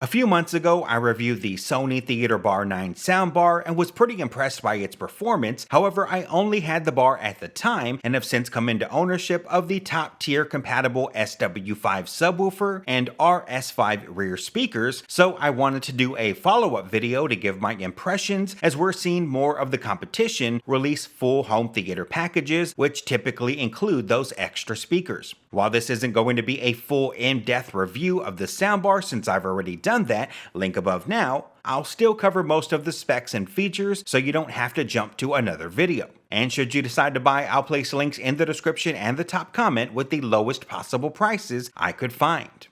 A few months ago, I reviewed the Sony Theater Bar 9 soundbar and was pretty impressed by its performance. However, I only had the bar at the time and have since come into ownership of the top tier compatible SW5 subwoofer and RS5 rear speakers, so I wanted to do a follow-up video to give my impressions as we're seeing more of the competition release full home theater packages, which typically include those extra speakers. While this isn't going to be a full in-depth review of the soundbar since I've already done that, link above now, I'll still cover most of the specs and features so you don't have to jump to another video. And should you decide to buy, I'll place links in the description and the top comment with the lowest possible prices I could find.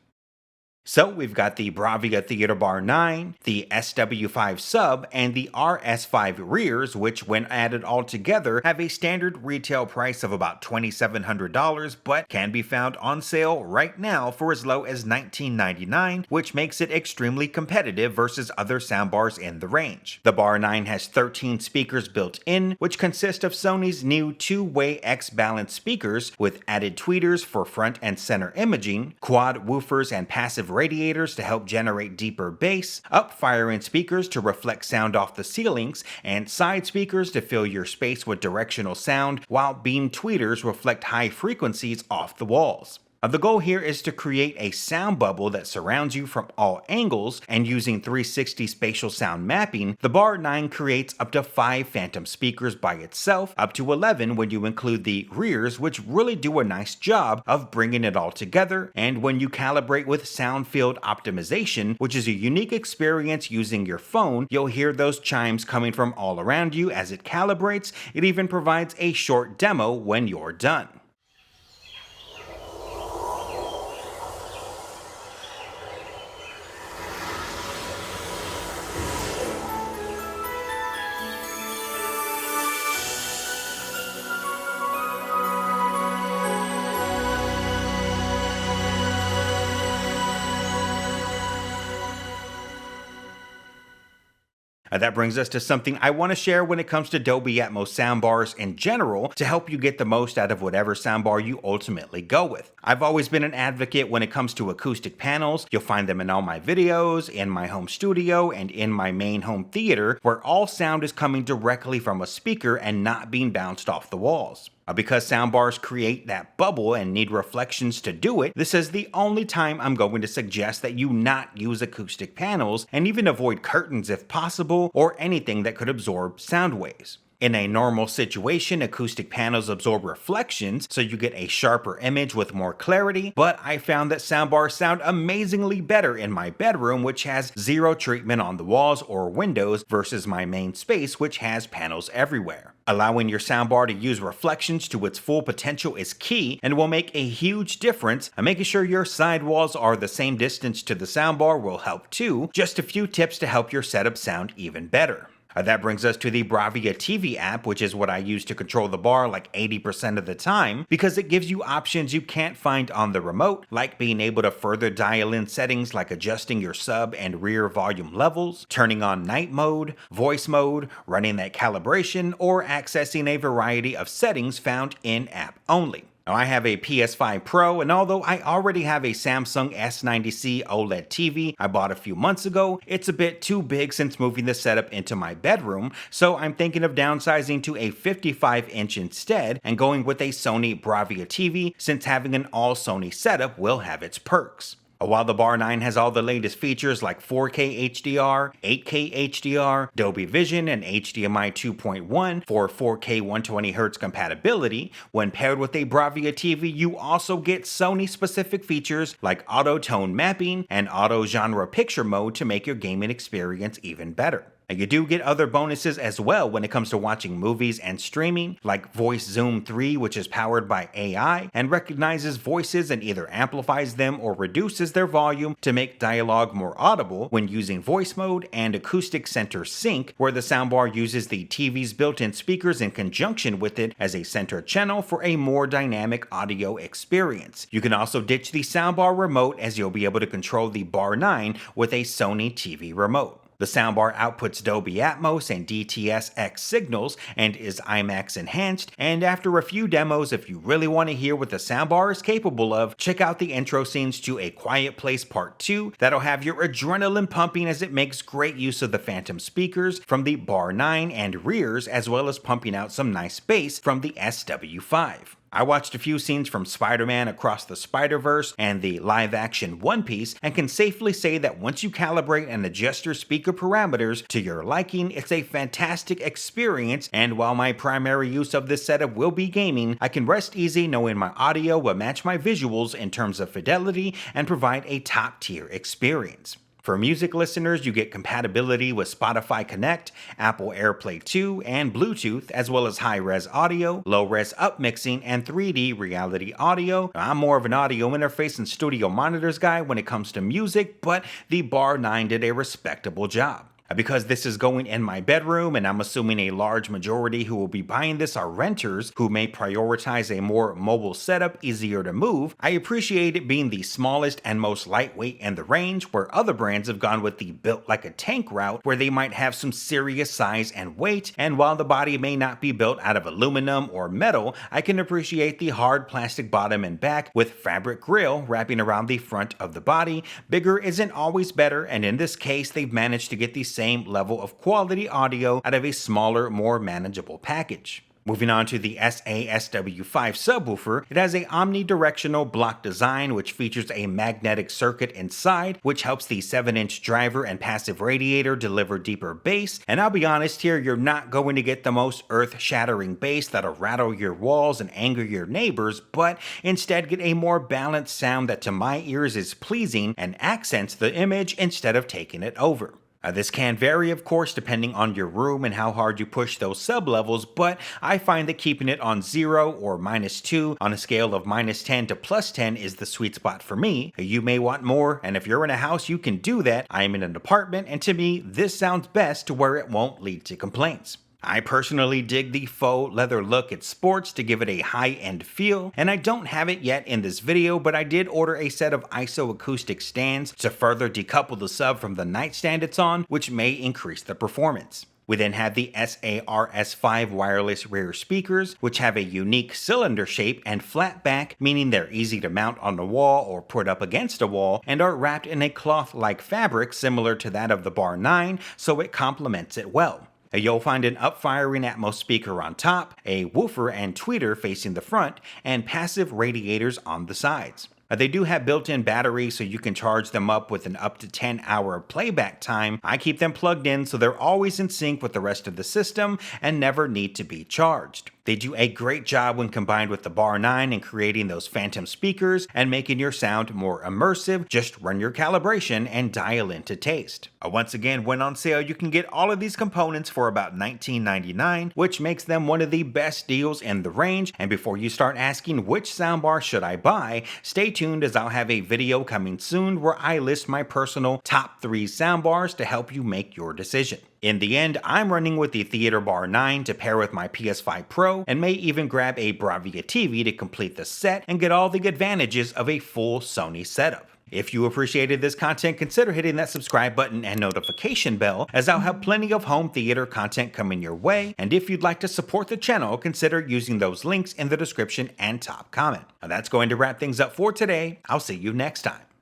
So we've got the Bravia Theater Bar 9, the SW5 sub, and the RS5 rears, which when added all together have a standard retail price of about $2,700, but can be found on sale right now for as low as $19.99, which makes it extremely competitive versus other soundbars in the range. The Bar 9 has 13 speakers built in, which consist of Sony's new two-way X-balance speakers with added tweeters for front and center imaging, quad woofers and passive radiators to help generate deeper bass, up-firing speakers to reflect sound off the ceilings, and side speakers to fill your space with directional sound, while beam tweeters reflect high frequencies off the walls. The goal here is to create a sound bubble that surrounds you from all angles, and using 360 spatial sound mapping, the Bar 9 creates up to 5 phantom speakers by itself, up to 11 when you include the rears, which really do a nice job of bringing it all together, and when you calibrate with soundfield optimization, which is a unique experience using your phone, you'll hear those chimes coming from all around you as it calibrates. It even provides a short demo when you're done. That brings us to something I want to share when it comes to Dolby Atmos soundbars in general to help you get the most out of whatever soundbar you ultimately go with. I've always been an advocate when it comes to acoustic panels. You'll find them in all my videos, in my home studio, and in my main home theater, where all sound is coming directly from a speaker and not being bounced off the walls. Because soundbars create that bubble and need reflections to do it, this is the only time I'm going to suggest that you not use acoustic panels and even avoid curtains if possible, or anything that could absorb sound waves. In a normal situation, acoustic panels absorb reflections, so you get a sharper image with more clarity, but I found that soundbars sound amazingly better in my bedroom, which has zero treatment on the walls or windows, versus my main space, which has panels everywhere. Allowing your soundbar to use reflections to its full potential is key and will make a huge difference, and making sure your side walls are the same distance to the soundbar will help too. Just a few tips to help your setup sound even better. That brings us to the Bravia TV app, which is what I use to control the bar like 80% of the time, because it gives you options you can't find on the remote, like being able to further dial in settings like adjusting your sub and rear volume levels, turning on night mode, voice mode, running that calibration, or accessing a variety of settings found in-app only. Now, I have a PS5 Pro, and although I already have a Samsung S90C OLED TV I bought a few months ago, it's a bit too big since moving the setup into my bedroom, so I'm thinking of downsizing to a 55-inch instead and going with a Sony Bravia TV, since having an all Sony setup will have its perks. While the Bar 9 has all the latest features like 4K HDR, 8K HDR, Dolby Vision, and HDMI 2.1 for 4K 120Hz compatibility, when paired with a Bravia TV, you also get Sony-specific features like auto-tone mapping and auto-genre picture mode to make your gaming experience even better. You do get other bonuses as well when it comes to watching movies and streaming, like Voice Zoom 3, which is powered by AI and recognizes voices and either amplifies them or reduces their volume to make dialogue more audible when using voice mode, and Acoustic Center Sync, where the soundbar uses the TV's built-in speakers in conjunction with it as a center channel for a more dynamic audio experience. You can also ditch the soundbar remote, as you'll be able to control the Bar 9 with a Sony TV remote. The soundbar outputs Dolby Atmos and DTS-X signals and is IMAX enhanced, and after a few demos, if you really want to hear what the soundbar is capable of, check out the intro scenes to A Quiet Place Part 2 that'll have your adrenaline pumping as it makes great use of the phantom speakers from the Bar 9 and rears, as well as pumping out some nice bass from the SW5. I watched a few scenes from Spider-Man Across the Spider-Verse and the live-action One Piece and can safely say that once you calibrate and adjust your speaker parameters to your liking, it's a fantastic experience, and while my primary use of this setup will be gaming, I can rest easy knowing my audio will match my visuals in terms of fidelity and provide a top-tier experience. For music listeners, you get compatibility with Spotify Connect, Apple AirPlay 2, and Bluetooth, as well as high-res audio, low-res upmixing, and 3D reality audio. I'm more of an audio interface and studio monitors guy when it comes to music, but the Bar 9 did a respectable job. Because this is going in my bedroom, and I'm assuming a large majority who will be buying this are renters who may prioritize a more mobile setup, easier to move, I appreciate it being the smallest and most lightweight in the range, where other brands have gone with the built like a tank route where they might have some serious size and weight, and while the body may not be built out of aluminum or metal, I can appreciate the hard plastic bottom and back with fabric grille wrapping around the front of the body. Bigger isn't always better, and in this case they've managed to get the same level of quality audio out of a smaller, more manageable package. Moving on to the SASW5 subwoofer, it has a omnidirectional block design which features a magnetic circuit inside, which helps the 7-inch driver and passive radiator deliver deeper bass, and I'll be honest here, you're not going to get the most earth-shattering bass that'll rattle your walls and anger your neighbors, but instead get a more balanced sound that to my ears is pleasing and accents the image instead of taking it over. This can vary, of course, depending on your room and how hard you push those sub-levels, but I find that keeping it on 0 or -2 on a scale of -10 to +10 is the sweet spot for me. You may want more, and if you're in a house, you can do that. I am in an apartment, and to me, this sounds best to where it won't lead to complaints. I personally dig the faux leather look at sports to give it a high-end feel, and I don't have it yet in this video, but I did order a set of ISO acoustic stands to further decouple the sub from the nightstand it's on, which may increase the performance. We then have the SARS5 wireless rear speakers, which have a unique cylinder shape and flat back, meaning they're easy to mount on the wall or put up against a wall, and are wrapped in a cloth-like fabric similar to that of the Bar 9, so it complements it well. You'll find an up-firing Atmos speaker on top, a woofer and tweeter facing the front, and passive radiators on the sides. They do have built-in batteries so you can charge them up with an up to 10-hour playback time. I keep them plugged in so they're always in sync with the rest of the system and never need to be charged. They do a great job when combined with the Bar 9 in creating those phantom speakers and making your sound more immersive. Just run your calibration and dial into taste. Once again, when on sale, you can get all of these components for about $19.99, which makes them one of the best deals in the range. And before you start asking which soundbar should I buy, stay tuned as I'll have a video coming soon where I list my personal top 3 soundbars to help you make your decision. In the end, I'm running with the Theater Bar 9 to pair with my PS5 Pro, and may even grab a Bravia TV to complete the set and get all the advantages of a full Sony setup. If you appreciated this content, consider hitting that subscribe button and notification bell, as I'll have plenty of home theater content coming your way, and if you'd like to support the channel, consider using those links in the description and top comment. Now that's going to wrap things up for today. I'll see you next time.